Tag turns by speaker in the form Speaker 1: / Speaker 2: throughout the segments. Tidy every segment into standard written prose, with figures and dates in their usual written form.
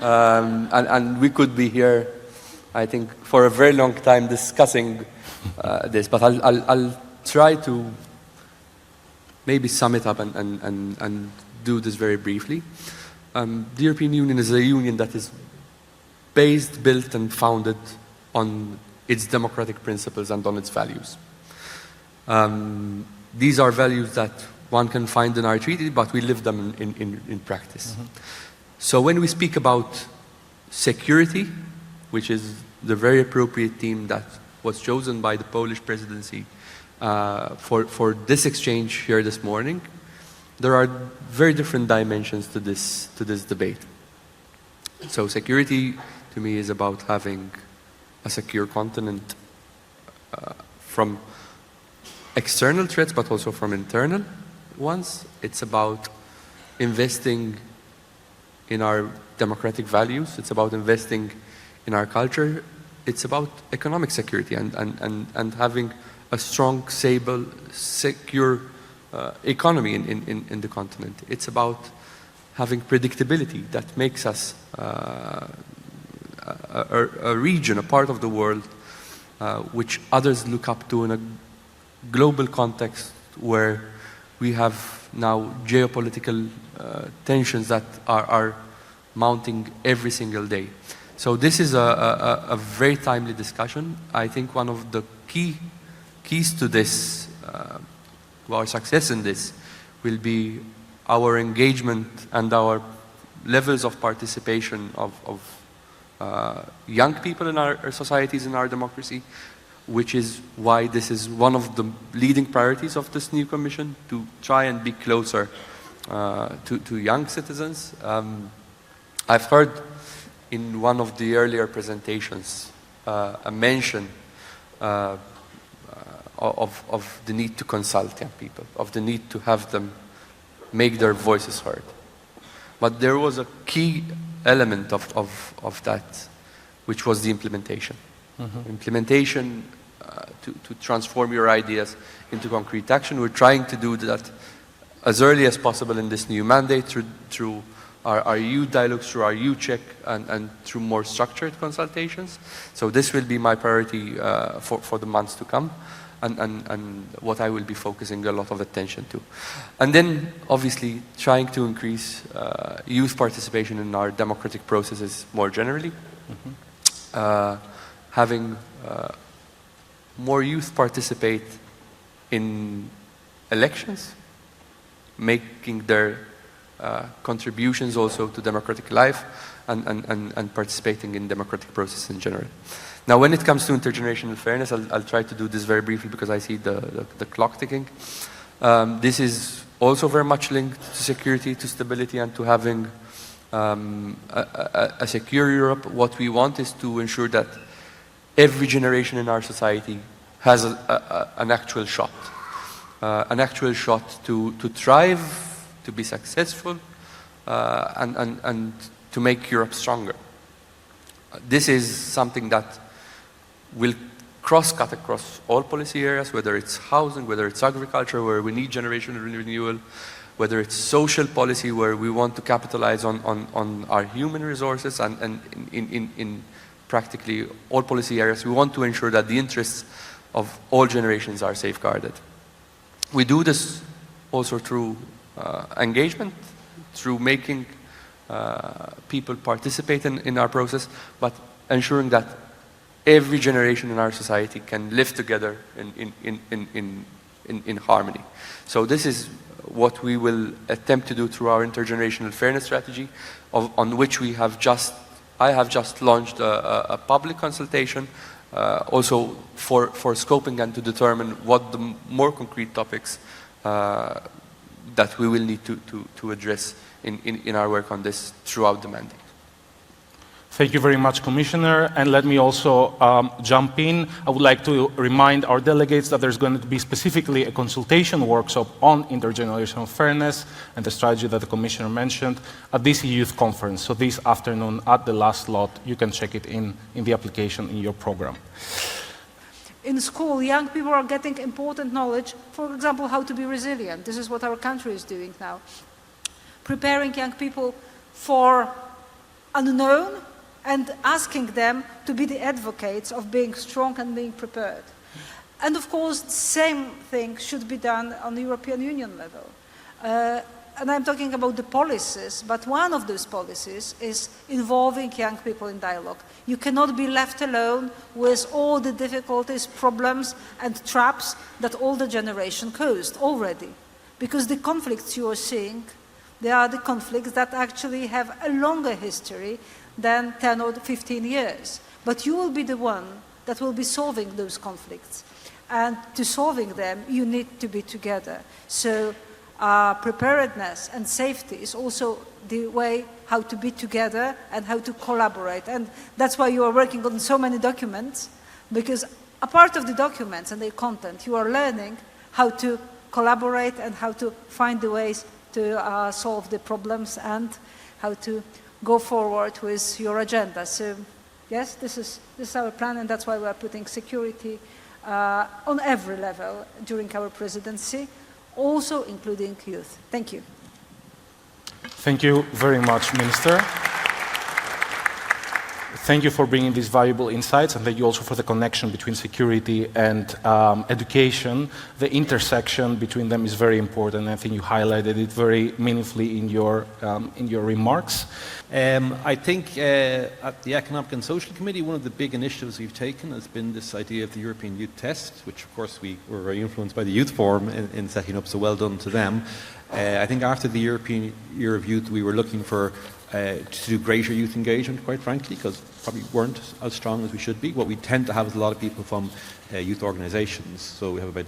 Speaker 1: and we could be here, I think, for a very long time discussing this, but I'll try to maybe sum it up and do this very briefly. The European Union is a union that is based, built, and founded on its democratic principles and on its values. These are values that one can find in our treaty, but we live them in practice. Mm-hmm. So when we speak about security, which is the very appropriate theme that was chosen by the Polish presidency for this exchange here this morning, there are very different dimensions to this debate. So security, to me, is about having a secure continent from external threats, but also from internal ones. It's about investing in our democratic values. It's about investing in our culture. It's about economic security and having a strong, stable, secure economy in the continent. It's about having predictability that makes us a region, a part of the world which others look up to in a global context where we have now geopolitical tensions that are mounting every single day. So this is a very timely discussion. I think one of the keys to this, to our success in this, will be our engagement and our levels of participation of young people in our societies, in our democracy, which is why this is one of the leading priorities of this new Commission, to try and be closer to young citizens. I've heard in one of the earlier presentations a mention of the need to consult young people, of the need to have them make their voices heard. But there was a key element of that, which was the implementation. Mm-hmm. Implementation to transform your ideas into concrete action. We're trying to do that as early as possible in this new mandate through our EU dialogues, through our EU check, and through more structured consultations. So this will be my priority for the months to come, and what I will be focusing a lot of attention to. And then, obviously, trying to increase youth participation in our democratic processes more generally. Mm-hmm. Having more youth participate in elections, making their contributions also to democratic life, and participating in democratic process in general. Now, when it comes to intergenerational fairness, I'll try to do this very briefly because I see the clock ticking. This is also very much linked to security, to stability, and to having a secure Europe. What we want is to ensure that every generation in our society has an actual shot to thrive, to be successful, and to make Europe stronger. This is something that will cut across all policy areas, whether it's housing, whether it's agriculture, where we need generational renewal, whether it's social policy, where we want to capitalize on our human resources, and in practically all policy areas, we want to ensure that the interests of all generations are safeguarded. We do this also through engagement, through making people participate in our process, but ensuring that every generation in our society can live together in harmony. So this is what we will attempt to do through our intergenerational fairness strategy, on which I have just launched a public consultation, also for scoping and to determine what the more concrete topics that we will need to address in our work on this throughout the mandate.
Speaker 2: Thank you very much, Commissioner. And let me also jump in. I would like to remind our delegates that there's going to be specifically a consultation workshop on intergenerational fairness and the strategy that the Commissioner mentioned at this youth conference. So this afternoon at the last slot, you can check it in the application in your program.
Speaker 3: In school, young people are getting important knowledge, for example, how to be resilient. This is what our country is doing now. Preparing young people for unknown and asking them to be the advocates of being strong and being prepared. And of course, the same thing should be done on the European Union level. And I'm talking about the policies, but one of those policies is involving young people in dialogue. You cannot be left alone with all the difficulties, problems, and traps that older generation caused already. Because the conflicts you are seeing, they are the conflicts that actually have a longer history than 10 or 15 years. But you will be the one that will be solving those conflicts. And to solving them, you need to be together. So preparedness and safety is also the way how to be together and how to collaborate. And that's why you are working on so many documents, because a part of the documents and their content, you are learning how to collaborate and how to find the ways to solve the problems and how to go forward with your agenda. So yes, this is our plan, and that's why we are putting security on every level during our presidency, also including youth. Thank you.
Speaker 2: Thank you very much, Minister. Thank you for bringing these valuable insights, and thank you also for the connection between security and education. The intersection between them is very important. I think you highlighted it very meaningfully in your remarks.
Speaker 4: I think at the Economic and Social Committee, one of the big initiatives we've taken has been this idea of the European Youth Test, which of course we were very influenced by the Youth Forum in setting up, so well done to them. I think after the European Year of Youth, we were looking for to do greater youth engagement, quite frankly, because probably weren't as strong as we should be. What we tend to have is a lot of people from youth organisations. So we have about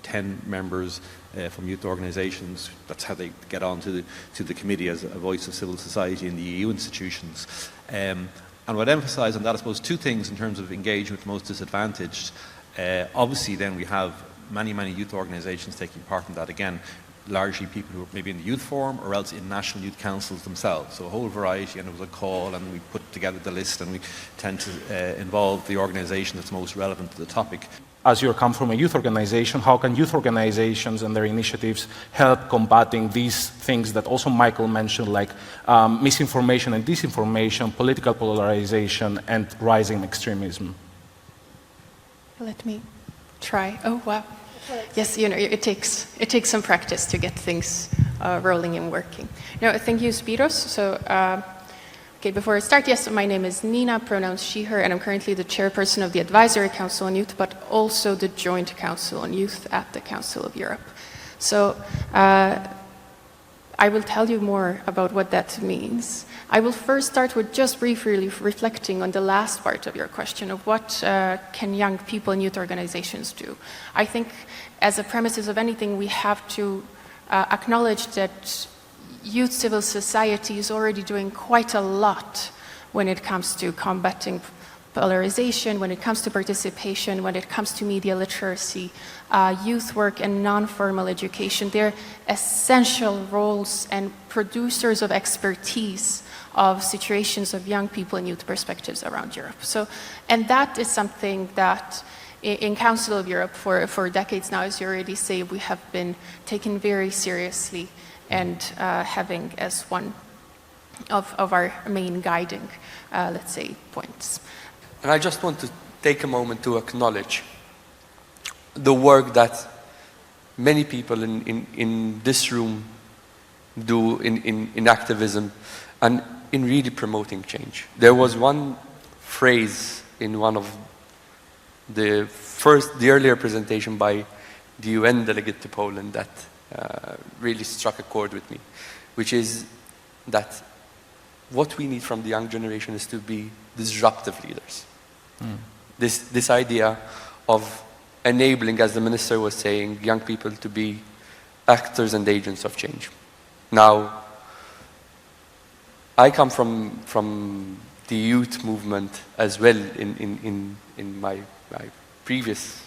Speaker 4: 10 members from youth organisations. That's how they get on to the committee as a voice of civil society in the EU institutions. And what I emphasise on that, I suppose, two things in terms of engagement with the most disadvantaged. Obviously, then we have many youth organisations taking part in that again. Largely people who are maybe in the youth forum or else in national youth councils themselves. So a whole variety, and it was a call, and we put together the list, and we tend to involve the organisation that's most relevant to the topic.
Speaker 2: As you come from a youth organization, how can youth organizations and their initiatives help combating these things that also Michael mentioned, like misinformation and disinformation, political polarization, and rising extremism?
Speaker 5: Let me try. Oh, wow. Yes, it takes some practice to get things rolling and working. No, thank you, Spiros. So, okay, before I start, yes, my name is Nina, pronouns she, her, and I'm currently the chairperson of the Advisory Council on Youth, but also the Joint Council on Youth at the Council of Europe. So, I will tell you more about what that means. I will first start with just briefly reflecting on the last part of your question of what can young people and youth organizations do. I think as a premises of anything, we have to acknowledge that youth civil society is already doing quite a lot when it comes to combating polarization, when it comes to participation, when it comes to media literacy, youth work and non-formal education. They're essential roles and producers of expertise of situations of young people and youth perspectives around Europe. So, and that is something that in Council of Europe for decades now, as you already say, we have been taken very seriously and having as one of our main guiding, let's say, points.
Speaker 1: And I just want to take a moment to acknowledge the work that many people in this room do in activism and in really promoting change. There was one phrase in one of the earlier presentation by the UN delegate to Poland that really struck a chord with me, which is that what we need from the young generation is to be disruptive leaders. This idea of enabling, as the minister was saying, young people to be actors and agents of change. Now, I come from the youth movement as well in my previous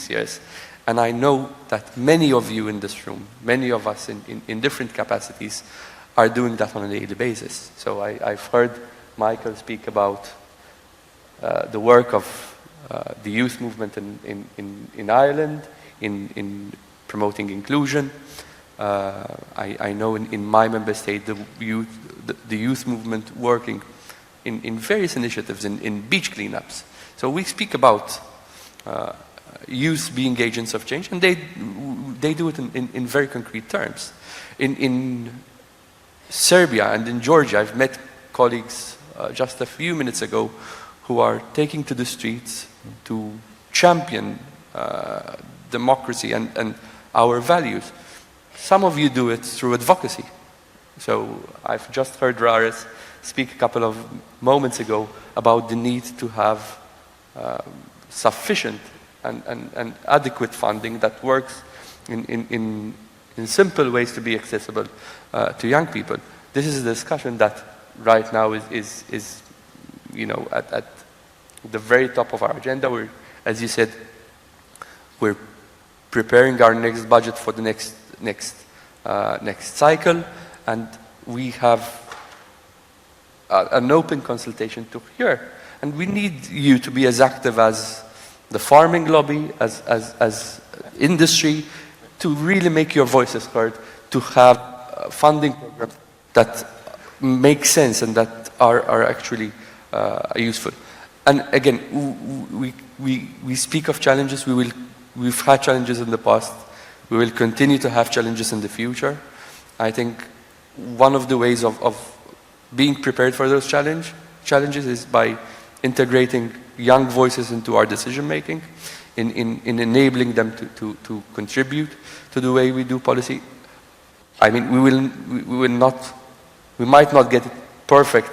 Speaker 1: years, and I know that many of you in this room, many of us in different capacities, are doing that on a daily basis. So I've heard Michael speak about the work of the youth movement in Ireland, in promoting inclusion. I know in my member state the youth movement working in various initiatives, in beach cleanups. So we speak about youth being agents of change, and they do it in very concrete terms. In Serbia and in Georgia, I've met colleagues just a few minutes ago who are taking to the streets to champion democracy and our values. Some of you do it through advocacy. So I've just heard Rares speak a couple of moments ago about the need to have sufficient and adequate funding that works in simple ways to be accessible to young people. This is a discussion that right now is you know, at the very top of our agenda. We're, as you said, we're preparing our next budget for the next cycle, and we have an open consultation to hear. And we need you to be as active as the farming lobby, as industry, to really make your voices heard, to have funding programs that make sense and that are actually useful. And again, we speak of challenges. We've had challenges in the past. We will continue to have challenges in the future. I think one of the ways of being prepared for those challenges is by integrating young voices into our decision making, in enabling them to contribute to the way we do policy. I mean, we might not get it perfect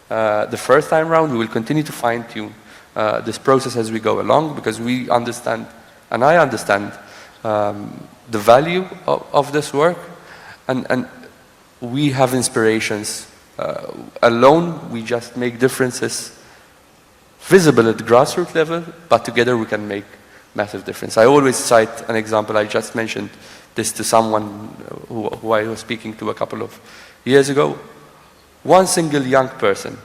Speaker 1: the first time round. We will continue to fine tune this process as we go along, because we understand, and I understand, the value of this work, and we have inspirations. Alone, we just make differences visible at the grassroots level, but together we can make massive difference. I always cite an example. I just mentioned this to someone who I was speaking to a couple of years ago. One single young person,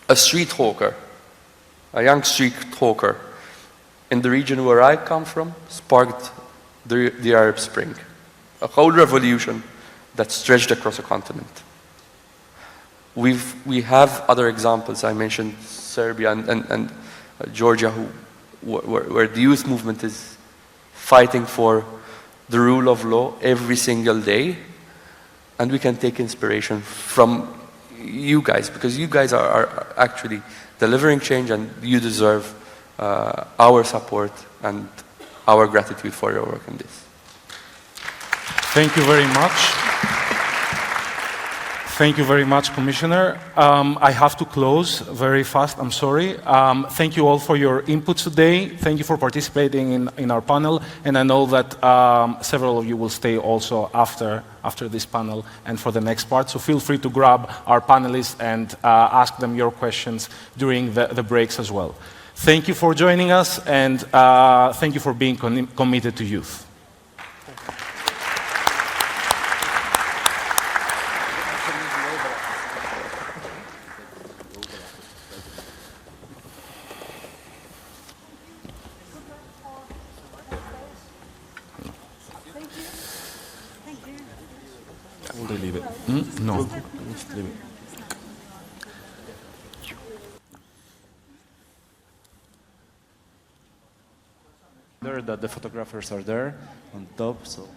Speaker 1: a street hawker, a young street hawker in the region where I come from, sparked the Arab Spring, a whole revolution that stretched across a continent. We have other examples. I mentioned Serbia and Georgia, where the youth movement is fighting for the rule of law every single day, and we can take inspiration from you guys, because you guys are actually delivering change, and you deserve our support and our gratitude for your work in this.
Speaker 2: Thank you very much. Thank you very much, Commissioner. I have to close very fast, I'm sorry. Thank you all for your inputs today. Thank you for participating in our panel. And I know that several of you will stay also after this panel and for the next part. So feel free to grab our panelists and ask them your questions during the breaks as well. Thank you for joining us, and thank you for being committed to youth. Will they leave it? No. Just leave it.
Speaker 6: That the photographers are there on top, so